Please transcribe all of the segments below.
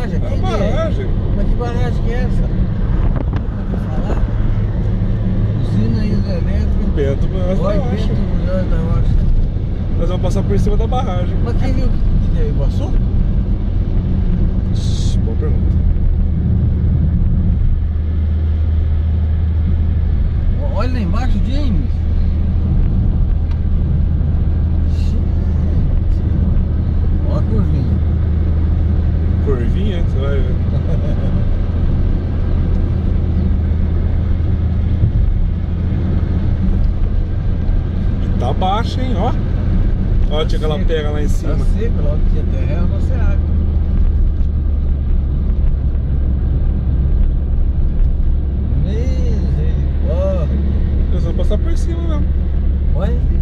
barragem aqui? É uma barragem. Mas que barragem que é essa? Nunca ouvi falar. Usina hidrelétrica. Bento Munhoz da Rocha. Bento Munhoz da Rocha. Nós vamos passar por cima da barragem. Mas que rio que é? Iguaçu? Boa pergunta. Olha lá embaixo, James. Olha a curvinha. Curvinha, você vai ver. E tá baixo, hein, ó. Ó, tinha aquela pega lá em cima. Tá seco, lá onde tinha terra, não se água. Misericórdia. Nós vamos passar por cima mesmo. Olha ali.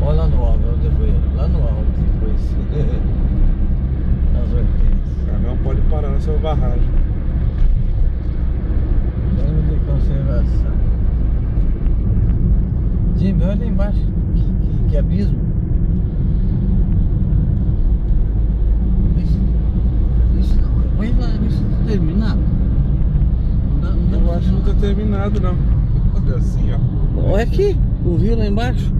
Olha lá no alto, lá no alto depois. Nas hortênsias. O caminhão pode parar nessa barragem. Plano de conservação. Jimmy, olha lá embaixo. Que abismo. Isso não. Olha lá, isso não terminado. Eu acho que não tá terminado, não. Olha assim, ó. Olha aqui, o rio lá embaixo.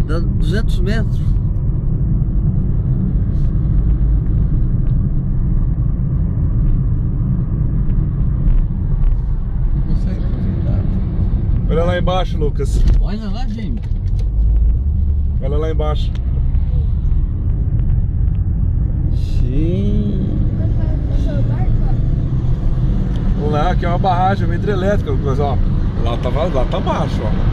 Dá 200 metros. Não consegue aproveitar. Olha lá embaixo, Lucas. Olha lá, James. Olha lá embaixo. Sim. Vamos lá, aqui é uma barragem, uma hidrelétrica, Lucas, ó. Lá tá baixo, ó.